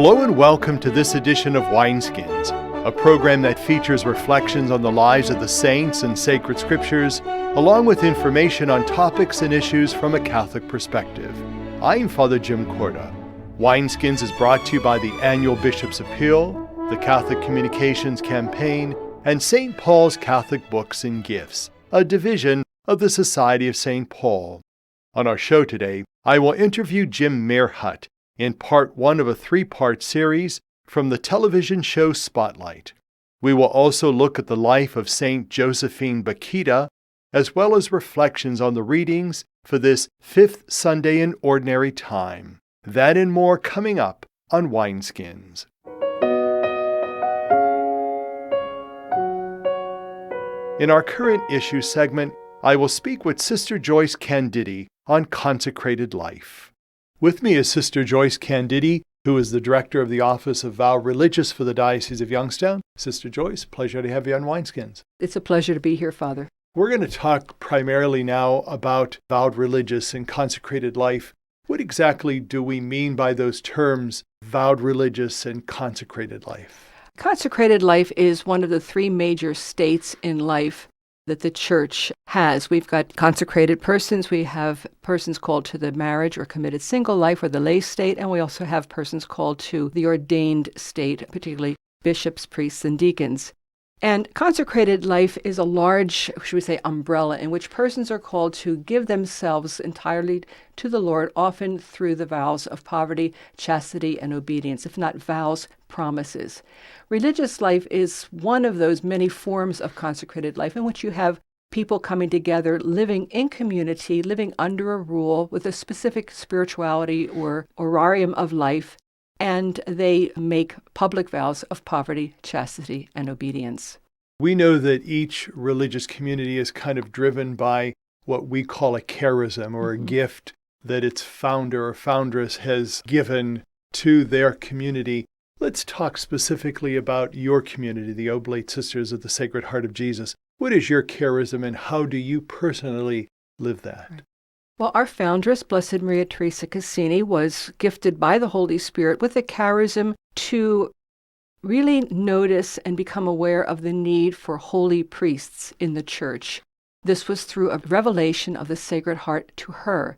Hello and welcome to this edition of Wineskins, a program that features reflections on the lives of the saints and sacred scriptures, along with information on topics and issues from a Catholic perspective. I'm Father Jim Corda. Wineskins is brought to you by the Annual Bishop's Appeal, the Catholic Communications Campaign, and St. Paul's Catholic Books and Gifts, a division of the Society of St. Paul. On our show today, I will interview Jim Meerhut in part one of a three-part series from the television show Spotlight. We will also look at the life of St. Josephine Bakhita, as well as reflections on the readings for this fifth Sunday in Ordinary Time. That and more coming up on Wineskins. In our current issue segment, I will speak with Sister Joyce Candidi on consecrated life. With me is Sister Joyce Candidi, who is the Director of the Office of Vow Religious for the Diocese of Youngstown. Sister Joyce, pleasure to have you on Wineskins. It's a pleasure to be here, Father. We're going to talk primarily now about vowed religious and consecrated life. What exactly do we mean by those terms, vowed religious and consecrated life? Consecrated life is one of the three major states in life that the Church has. We've got consecrated persons, we have persons called to the marriage or committed single life or the lay state, and we also have persons called to the ordained state, particularly bishops, priests, and deacons. And consecrated life is a large, should we say, umbrella in which persons are called to give themselves entirely to the Lord, often through the vows of poverty, chastity, and obedience, if not vows, promises. Religious life is one of those many forms of consecrated life in which you have people coming together, living in community, living under a rule with a specific spirituality or horarium of life, and they make public vows of poverty, chastity, and obedience. We know that each religious community is kind of driven by what we call a charism or a gift that its founder or foundress has given to their community. Let's talk specifically about your community, the Oblate Sisters of the Sacred Heart of Jesus. What is your charism and how do you personally live that? Well, our foundress, Blessed Maria Teresa Cassini, was gifted by the Holy Spirit with a charism to really notice and become aware of the need for holy priests in the Church. This was through a revelation of the Sacred Heart to her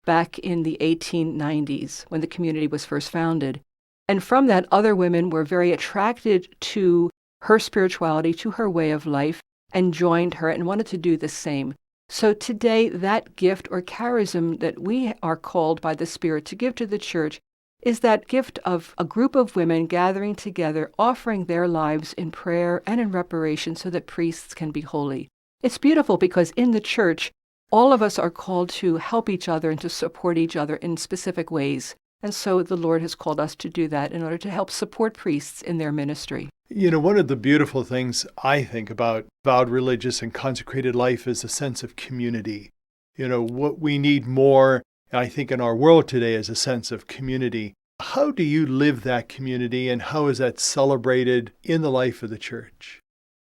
back in the 1890s when the community was first founded. And from that, other women were very attracted to her spirituality, to her way of life, and joined her and wanted to do the same. So today, that gift or charism that we are called by the Spirit to give to the Church is that gift of a group of women gathering together, offering their lives in prayer and in reparation so that priests can be holy. It's beautiful because in the Church, all of us are called to help each other and to support each other in specific ways. And so the Lord has called us to do that in order to help support priests in their ministry. You know, one of the beautiful things I think about vowed religious and consecrated life is a sense of community. You know, what we need more, I think, in our world today is a sense of community. How do you live that community and how is that celebrated in the life of the Church?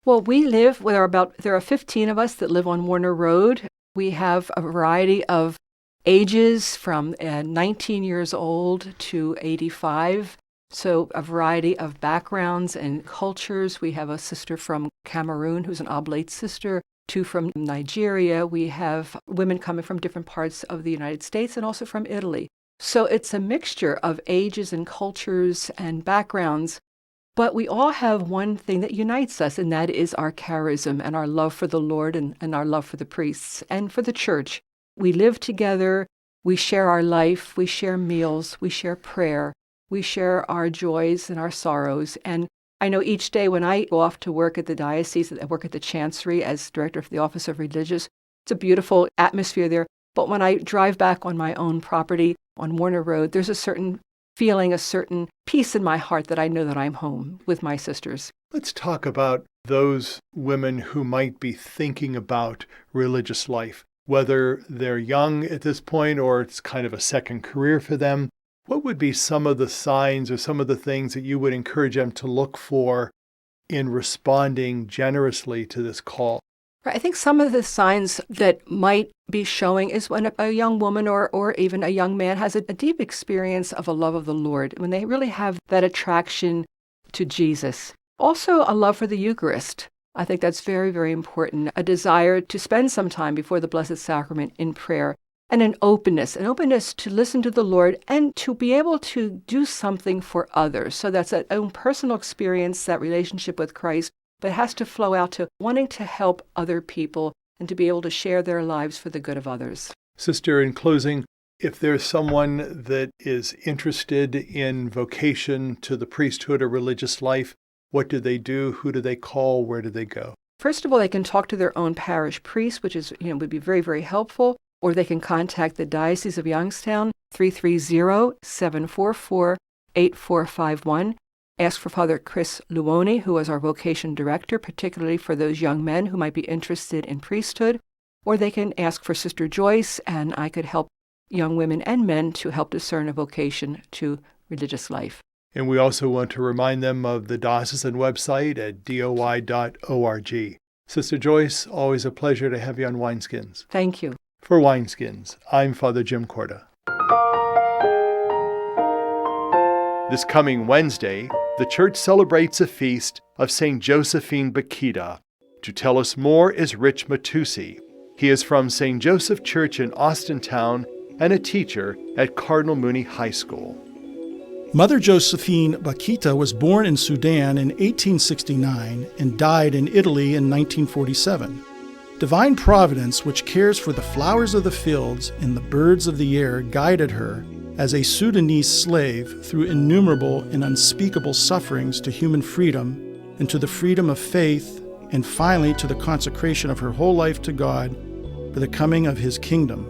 Well, there are 15 of us that live on Warner Road. We have a variety of ages from 19 years old to 85. So a variety of backgrounds and cultures. We have a sister from Cameroon who's an oblate sister, two from Nigeria. We have women coming from different parts of the United States and also from Italy. So it's a mixture of ages and cultures and backgrounds. But we all have one thing that unites us, and that is our charism and our love for the Lord and our love for the priests and for the Church. We live together, we share our life, we share meals, we share prayer, we share our joys and our sorrows. And I know each day when I go off to work at the diocese, I work at the Chancery as Director of the Office of Religious, it's a beautiful atmosphere there. But when I drive back on my own property on Warner Road, there's a certain feeling, a certain peace in my heart that I know that I'm home with my sisters. Let's talk about those women who might be thinking about religious life, whether they're young at this point or it's kind of a second career for them. What would be some of the signs or some of the things that you would encourage them to look for in responding generously to this call? I think some of the signs that might be showing is when a young woman or even a young man has a deep experience of a love of the Lord, when they really have that attraction to Jesus. Also, a love for the Eucharist. I think that's very, very important. A desire to spend some time before the Blessed Sacrament in prayer, and an openness to listen to the Lord and to be able to do something for others. So that's an own personal experience, that relationship with Christ, but it has to flow out to wanting to help other people and to be able to share their lives for the good of others. Sister, in closing, if there's someone that is interested in vocation to the priesthood or religious life, what do they do? Who do they call? Where do they go? First of all, they can talk to their own parish priest, which is, would be very, very helpful, or they can contact the Diocese of Youngstown, 330-744-8451. Ask for Father Chris Luoni, who is our vocation director, particularly for those young men who might be interested in priesthood. Or they can ask for Sister Joyce, and I could help young women and men to help discern a vocation to religious life. And we also want to remind them of the diocesan website at doi.org. Sister Joyce, always a pleasure to have you on Wineskins. Thank you. For Wineskins, I'm Father Jim Corda. This coming Wednesday, the Church celebrates a feast of St. Josephine Bakhita. To tell us more is Rich Matusi. He is from St. Joseph Church in Austintown and a teacher at Cardinal Mooney High School. Mother Josephine Bakhita was born in Sudan in 1869 and died in Italy in 1947. Divine Providence, which cares for the flowers of the fields and the birds of the air, guided her as a Sudanese slave through innumerable and unspeakable sufferings to human freedom and to the freedom of faith, and finally to the consecration of her whole life to God for the coming of His kingdom.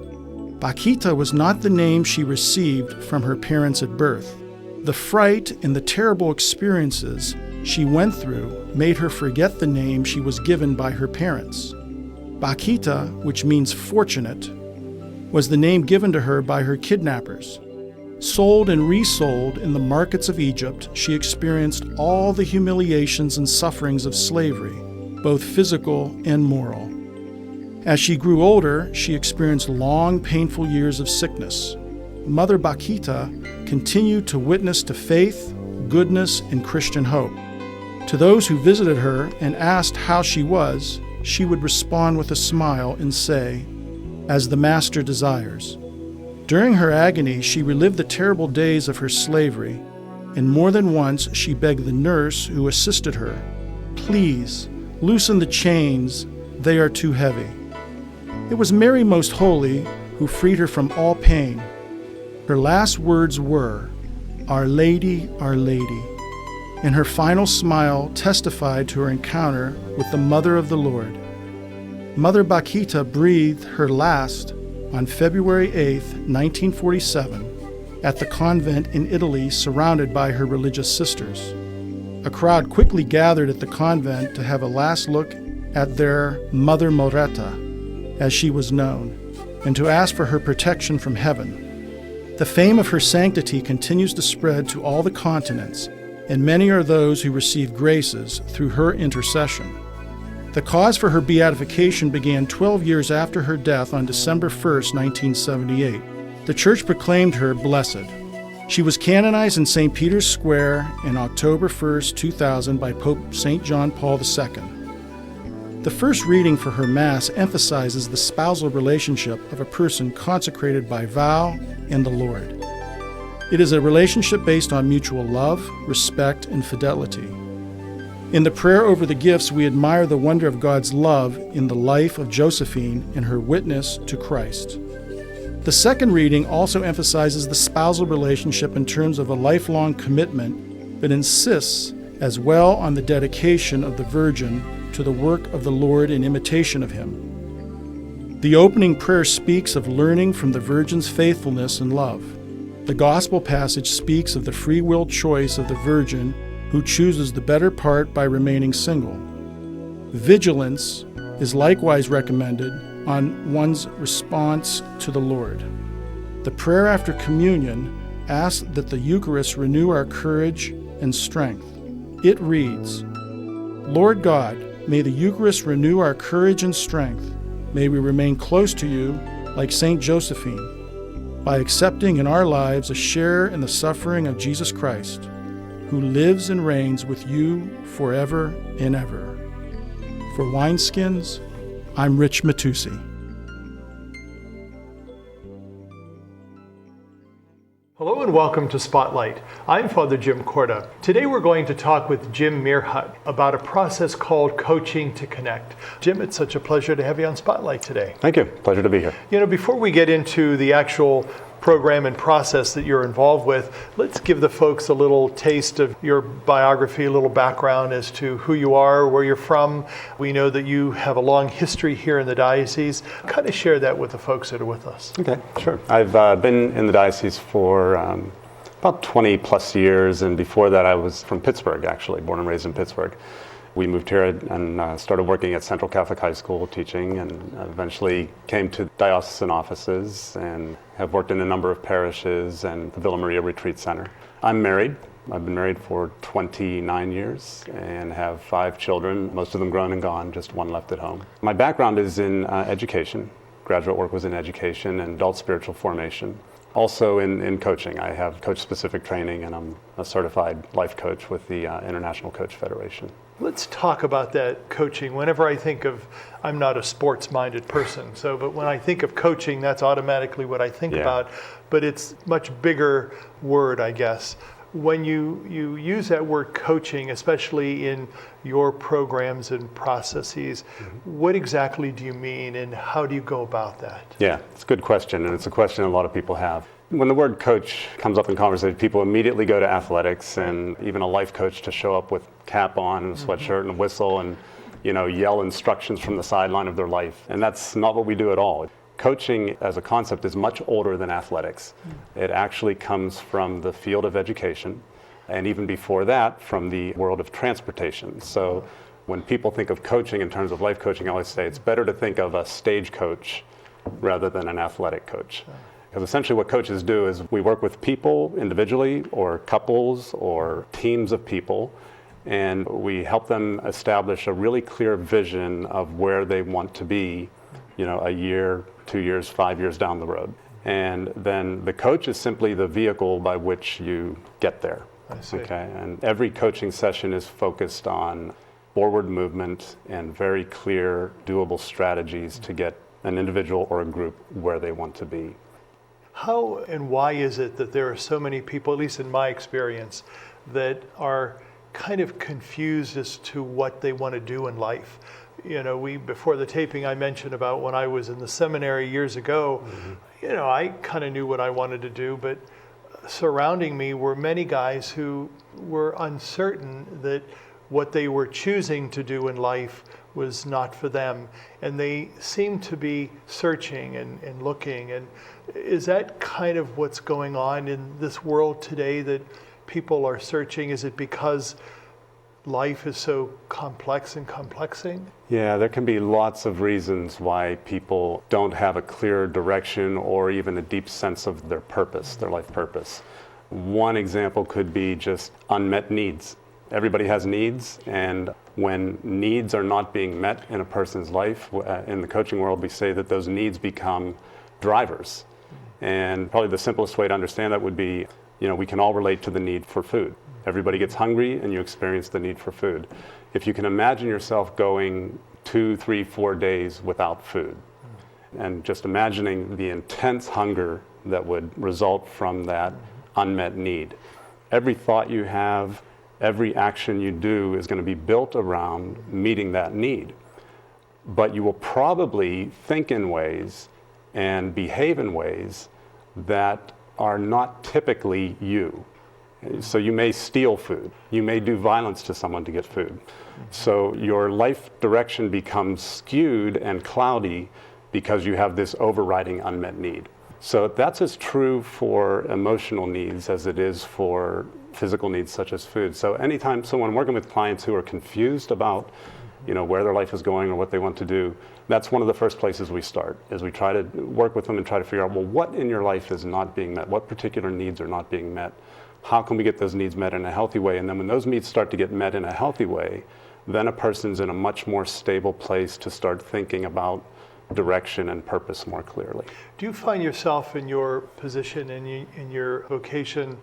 Bakhita was not the name she received from her parents at birth. The fright and the terrible experiences she went through made her forget the name she was given by her parents. Bakhita, which means fortunate, was the name given to her by her kidnappers. Sold and resold in the markets of Egypt, she experienced all the humiliations and sufferings of slavery, both physical and moral. As she grew older, she experienced long, painful years of sickness. Mother Bakhita continued to witness to faith, goodness, and Christian hope. To those who visited her and asked how she was, she would respond with a smile and say, "As the Master desires." During her agony, she relived the terrible days of her slavery, and more than once she begged the nurse who assisted her, "Please, loosen the chains, they are too heavy." It was Mary Most Holy who freed her from all pain. Her last words were, "Our Lady, Our Lady," and her final smile testified to her encounter with the Mother of the Lord. Mother Bakhita breathed her last on February 8, 1947, at the convent in Italy, surrounded by her religious sisters. A crowd quickly gathered at the convent to have a last look at their Mother Moretta, as she was known, and to ask for her protection from heaven. The fame of her sanctity continues to spread to all the continents, and many are those who receive graces through her intercession. The cause for her beatification began 12 years after her death on December 1, 1978. The Church proclaimed her blessed. She was canonized in St. Peter's Square on October 1, 2000 by Pope St. John Paul II. The first reading for her Mass emphasizes the spousal relationship of a person consecrated by vow and the Lord. It is a relationship based on mutual love, respect, and fidelity. In the prayer over the gifts, we admire the wonder of God's love in the life of Josephine and her witness to Christ. The second reading also emphasizes the spousal relationship in terms of a lifelong commitment, but insists as well on the dedication of the Virgin to the work of the Lord in imitation of Him. The opening prayer speaks of learning from the Virgin's faithfulness and love. The Gospel passage speaks of the free will choice of the Virgin who chooses the better part by remaining single. Vigilance is likewise recommended on one's response to the Lord. The prayer after communion asks that the Eucharist renew our courage and strength. It reads, "Lord God, May the Eucharist renew our courage and strength. May we remain close to you like St. Josephine, by accepting in our lives a share in the suffering of Jesus Christ, who lives and reigns with you forever and ever. For Wineskins, I'm Rich Matusi. Hello and welcome to Spotlight. I'm Father Jim Corda. Today we're going to talk with Jim Meerhut about a process called Coaching to Connect. Jim, it's such a pleasure to have you on Spotlight today. Thank you. Pleasure to be here. You know, before we get into the actual program and process that you're involved with, let's give the folks a little taste of your biography, a little background as to who you are, where you're from. We know that you have a long history here in the diocese. Kind of share that with the folks that are with us. Okay, sure. I've been in the diocese for about 20 plus years, and before that I was from Pittsburgh, actually, born and raised in Pittsburgh. We moved here and started working at Central Catholic High School teaching, and eventually came to diocesan offices and have worked in a number of parishes and the Villa Maria Retreat Center. I'm married. I've been married for 29 years and have 5 children, most of them grown and gone, just one left at home. My background is in education. Graduate work was in education and adult spiritual formation. Also in coaching. I have coach-specific training, and I'm a certified life coach with the International Coach Federation. Let's talk about that coaching. Whenever I think of, I'm not a sports-minded person, but when I think of coaching, that's automatically what I think about, but it's a much bigger word, I guess. When you use that word coaching, especially in your programs and processes, what exactly do you mean and how do you go about that? Yeah, it's a good question, and it's a question a lot of people have. When the word coach comes up in conversation, people immediately go to athletics, and even a life coach to show up with cap on and a sweatshirt and a whistle and yell instructions from the sideline of their life. And that's not what we do at all. Coaching as a concept is much older than athletics. It actually comes from the field of education, and even before that, from the world of transportation. So when people think of coaching in terms of life coaching, I always say it's better to think of a stage coach rather than an athletic coach. Because essentially what coaches do is we work with people individually or couples or teams of people, and we help them establish a really clear vision of where they want to be, a year, 2 years, 5 years down the road. And then the coach is simply the vehicle by which you get there. I see. Okay, and every coaching session is focused on forward movement and very clear, doable strategies to get an individual or a group where they want to be. How and why is it that there are so many people, at least in my experience, that are kind of confused as to what they want to do in life? Before the taping, I mentioned about when I was in the seminary years ago, I kind of knew what I wanted to do, but surrounding me were many guys who were uncertain that what they were choosing to do in life was not for them. And they seemed to be searching and looking. And is that kind of what's going on in this world today, that people are searching? Is it because life is so complex and complexing? Yeah, there can be lots of reasons why people don't have a clear direction or even a deep sense of their purpose, their life purpose. One example could be just unmet needs. Everybody has needs, and when needs are not being met in a person's life, in the coaching world we say that those needs become drivers. And probably the simplest way to understand that would be, we can all relate to the need for food. Everybody gets hungry and you experience the need for food. If you can imagine yourself going 2, 3, 4 days without food, and just imagining the intense hunger that would result from that unmet need. Every thought you have, every action you do is going to be built around meeting that need. But you will probably think in ways and behave in ways that are not typically you. So you may steal food. You may do violence to someone to get food. So your life direction becomes skewed and cloudy because you have this overriding unmet need. So that's as true for emotional needs as it is for physical needs such as food. So anytime someone working with clients who are confused about where their life is going or what they want to do, that's one of the first places we start, is we try to work with them and try to figure out, well, what in your life is not being met? What particular needs are not being met? How can we get those needs met in a healthy way? And then when those needs start to get met in a healthy way, then a person's in a much more stable place to start thinking about direction and purpose more clearly. Do you find yourself in your position, in your vocation,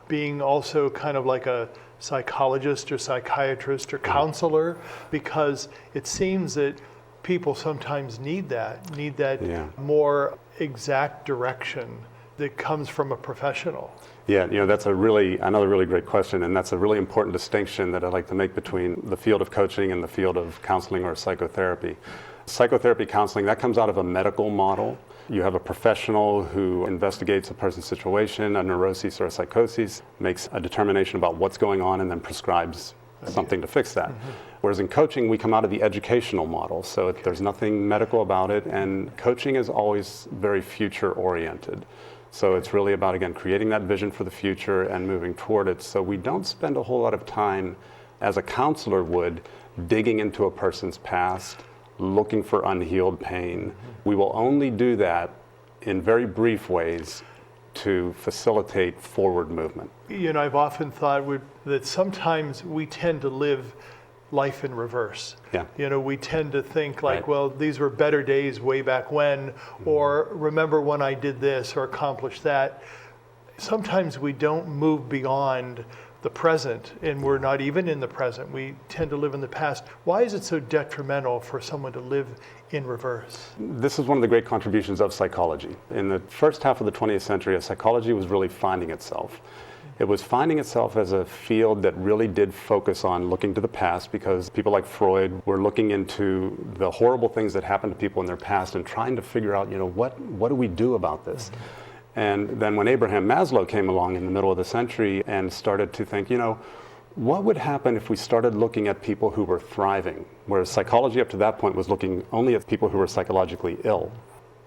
being also kind of like a psychologist or psychiatrist or counselor? Because it seems that people sometimes need that more exact direction that comes from a professional. Yeah, that's another really great question, and that's a really important distinction that I'd like to make between the field of coaching and the field of counseling or psychotherapy. Psychotherapy counseling, that comes out of a medical model. You have a professional who investigates a person's situation, a neuroses or a psychosis, makes a determination about what's going on, and then prescribes something to fix that. Whereas in coaching, we come out of the educational model, so there's nothing medical about it, and coaching is always very future-oriented. So it's really about, again, creating that vision for the future and moving toward it. So we don't spend a whole lot of time, as a counselor would, digging into a person's past, looking for unhealed pain. We will only do that in very brief ways to facilitate forward movement. I've often thought that sometimes we tend to live life in reverse. Yeah. We tend to think like, well, these were better days way back when, or remember when I did this or accomplished that. Sometimes we don't move beyond the present, and we're not even in the present. We tend to live in the past. Why is it so detrimental for someone to live in reverse? This is one of the great contributions of psychology. In the first half of the 20th century, psychology was really finding itself. It was finding itself as a field that really did focus on looking to the past, because people like Freud were looking into the horrible things that happened to people in their past and trying to figure out, what do we do about this? And then when Abraham Maslow came along in the middle of the century and started to think, what would happen if we started looking at people who were thriving, whereas psychology up to that point was looking only at people who were psychologically ill.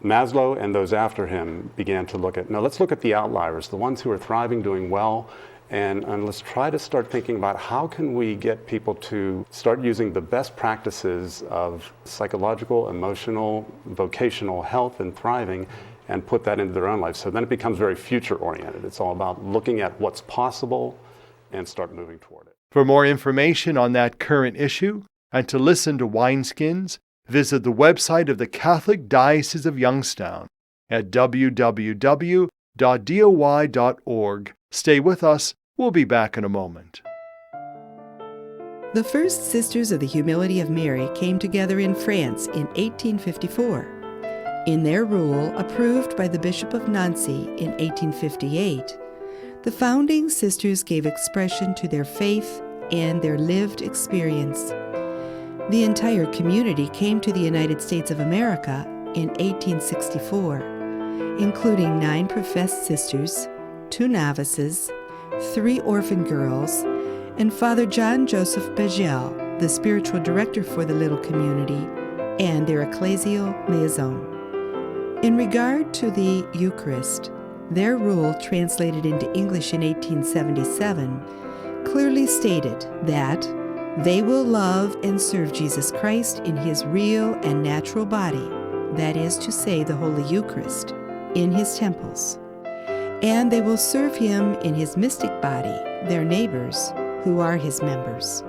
Maslow and those after him began to look at, let's look at the outliers, the ones who are thriving, doing well, and let's try to start thinking about how can we get people to start using the best practices of psychological, emotional, vocational health and thriving, and put that into their own life. So then it becomes very future-oriented. It's all about looking at what's possible and start moving toward it. For more information on that current issue and to listen to Wineskins, visit the website of the Catholic Diocese of Youngstown at www.doi.org. Stay with us. We'll be back in a moment. The first Sisters of the Humility of Mary came together in France in 1854. In their rule, approved by the Bishop of Nancy in 1858, the founding sisters gave expression to their faith and their lived experience. The entire community came to the United States of America in 1864, including 9 professed sisters, 2 novices, 3 orphan girls, and Father John Joseph Begel, the spiritual director for the little community, and their ecclesial liaison. In regard to the Eucharist, their rule, translated into English in 1877, clearly stated that they will love and serve Jesus Christ in his real and natural body, that is to say, the Holy Eucharist, in his temples. And they will serve him in his mystic body, their neighbors, who are his members.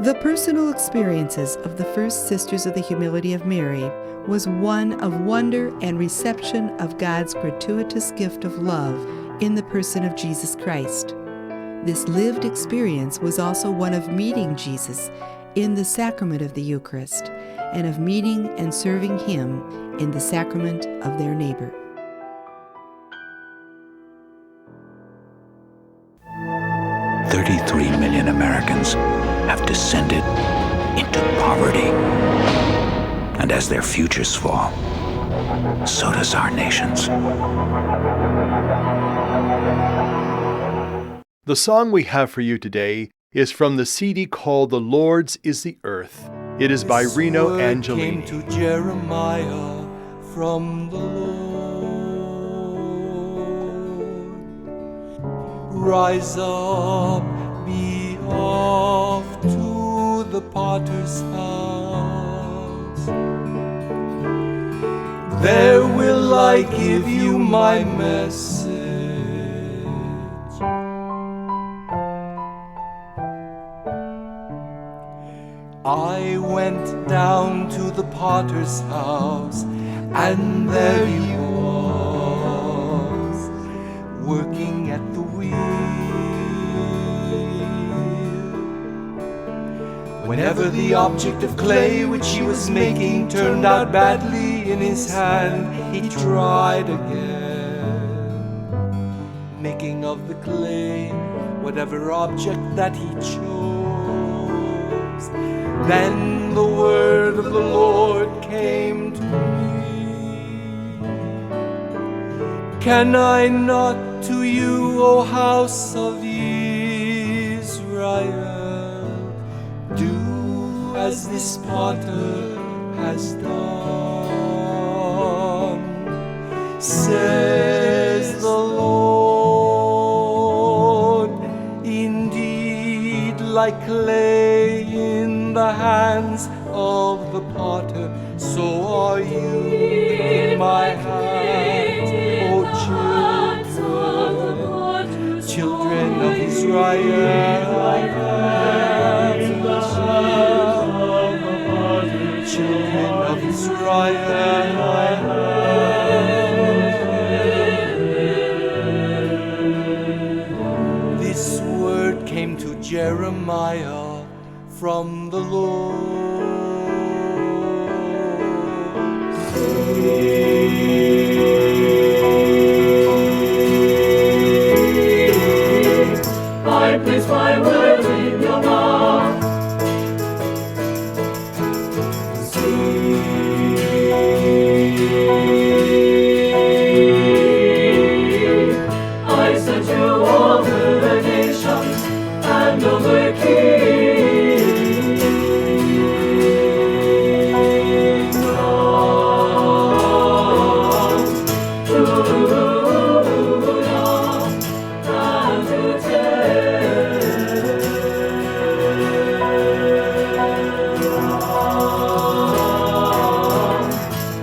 The personal experiences of the first Sisters of the Humility of Mary was one of wonder and reception of God's gratuitous gift of love in the person of Jesus Christ. This lived experience was also one of meeting Jesus in the sacrament of the Eucharist and of meeting and serving him in the sacrament of their neighbor. $33 million Americans have descended into poverty. And as their futures fall, so does our nation's. The song we have for you today is from the CD called The Lord's is the Earth. It is by Reno Angelini. Came to Jeremiah from the Lord. Rise up, be off to the potter's house. There will I give you my message. I went down to the potter's house, and there he was, working at the wheel. Whenever the object of clay which he was making turned out badly in his hand, he tried again, making of the clay whatever object that he chose. Then the word of the Lord came to me. Can I not to you, O house of Israel, do as this potter has done, says the Lord. Indeed, like clay in the hands of the potter, so are you in my hands, O children, children of Israel. Children of Israel. This word came to Jeremiah from the Lord. I place my words in your mouth. I set you over the nations and over kings. To love and to tell.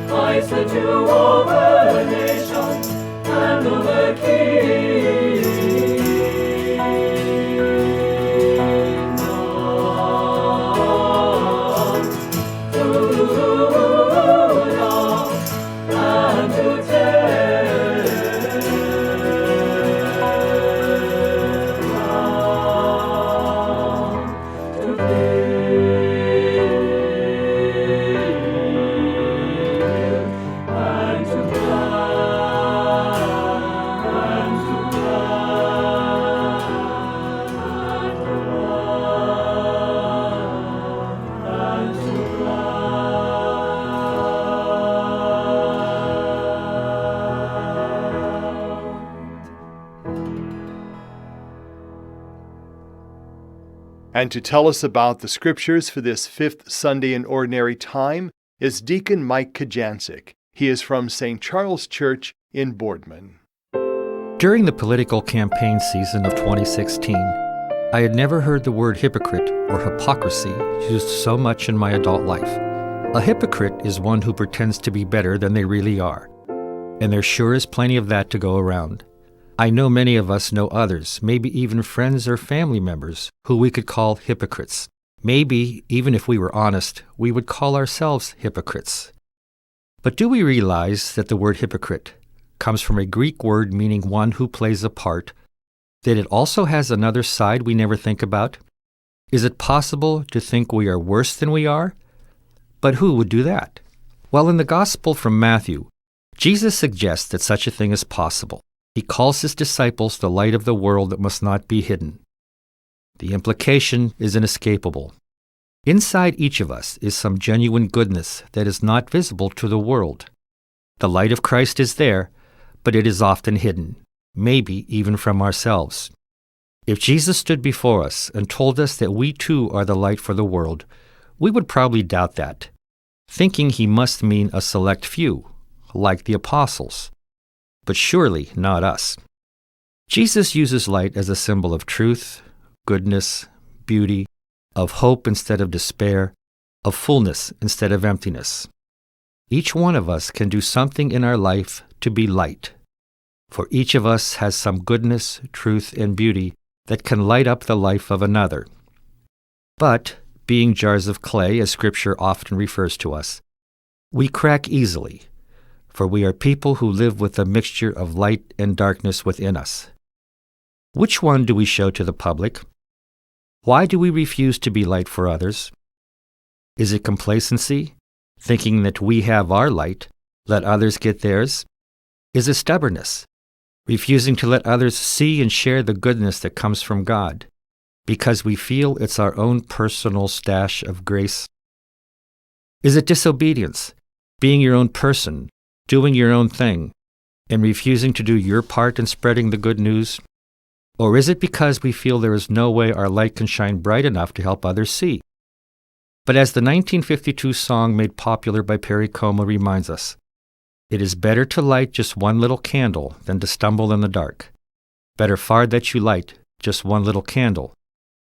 I set you over the nations and over kings. To love and to tell. To and to And to tell us about the scriptures for this fifth Sunday in Ordinary Time is Deacon Mike Kajancic. He is from St. Charles Church in Boardman. During the political campaign season of 2016, I had never heard the word hypocrite or hypocrisy used so much in my adult life. A hypocrite is one who pretends to be better than they really are, and there sure is plenty of that to go around. I know many of us know others, maybe even friends or family members, who we could call hypocrites. Maybe, even if we were honest, we would call ourselves hypocrites. But do we realize that the word hypocrite comes from a Greek word meaning one who plays a part, that it also has another side we never think about? Is it possible to think we are worse than we are? But who would do that? Well, in the Gospel from Matthew, Jesus suggests that such a thing is possible. He calls his disciples the light of the world that must not be hidden. The implication is inescapable. Inside each of us is some genuine goodness that is not visible to the world. The light of Christ is there, but it is often hidden, maybe even from ourselves. If Jesus stood before us and told us that we too are the light for the world, we would probably doubt that, thinking he must mean a select few, like the apostles. But surely not us. Jesus uses light as a symbol of truth, goodness, beauty, of hope instead of despair, of fullness instead of emptiness. Each one of us can do something in our life to be light, for each of us has some goodness, truth, and beauty that can light up the life of another. But being jars of clay, as Scripture often refers to us, we crack easily, for we are people who live with a mixture of light and darkness within us. Which one do we show to the public? Why do we refuse to be light for others? Is it complacency, thinking that we have our light, let others get theirs? Is it stubbornness, refusing to let others see and share the goodness that comes from God, because we feel it's our own personal stash of grace? Is it disobedience, being your own person, doing your own thing, and refusing to do your part in spreading the good news? Or is it because we feel there is no way our light can shine bright enough to help others see? But as the 1952 song made popular by Perry Como reminds us, it is better to light just one little candle than to stumble in the dark. Better far that you light just one little candle.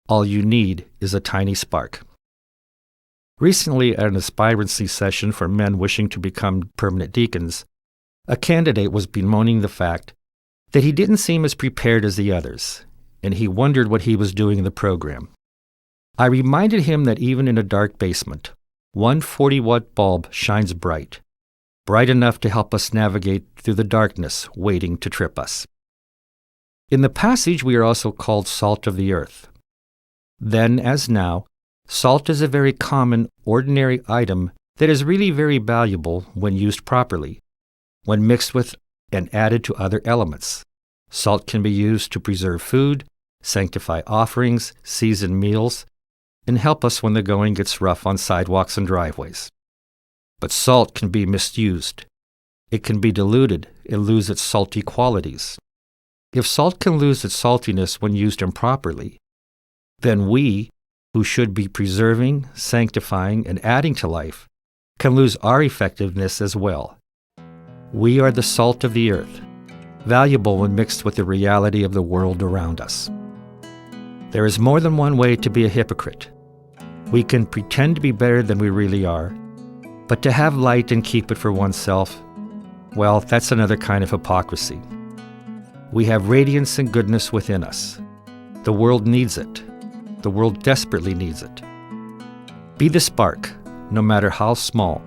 All you need is a tiny spark. Recently, at an aspirancy session for men wishing to become permanent deacons, a candidate was bemoaning the fact that he didn't seem as prepared as the others, and he wondered what he was doing in the program. I reminded him that even in a dark basement, one 40-watt bulb shines bright enough to help us navigate through the darkness waiting to trip us. In the passage, we are also called salt of the earth. Then, as now, salt is a very common, ordinary item that is really very valuable when used properly, when mixed with and added to other elements. Salt can be used to preserve food, sanctify offerings, season meals, and help us when the going gets rough on sidewalks and driveways. But salt can be misused. It can be diluted and lose its salty qualities. If salt can lose its saltiness when used improperly, then we, who should be preserving, sanctifying, and adding to life, can lose our effectiveness as well. We are the salt of the earth, valuable when mixed with the reality of the world around us. There is more than one way to be a hypocrite. We can pretend to be better than we really are, but to have light and keep it for oneself, well, that's another kind of hypocrisy. We have radiance and goodness within us. The world needs it. The world desperately needs it. Be the spark, no matter how small,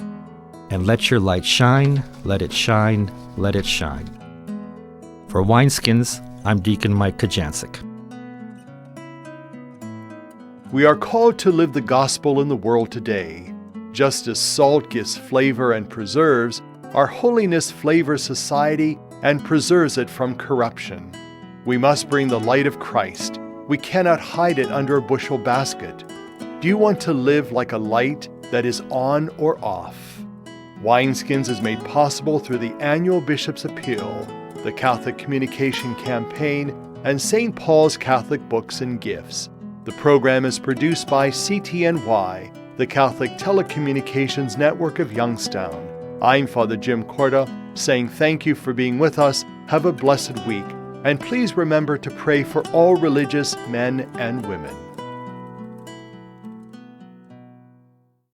and let your light shine, let it shine, let it shine. For Wineskins, I'm Deacon Mike Kajancic. We are called to live the gospel in the world today. Just as salt gives flavor and preserves, our holiness flavors society and preserves it from corruption. We must bring the light of Christ. We cannot hide it under a bushel basket. Do you want to live like a light that is on or off? Wineskins is made possible through the annual Bishop's Appeal, the Catholic Communication Campaign, and St. Paul's Catholic Books and Gifts. The program is produced by CTNY, the Catholic Telecommunications Network of Youngstown. I'm Father Jim Corda, saying thank you for being with us. Have a blessed week, and please remember to pray for all religious men and women.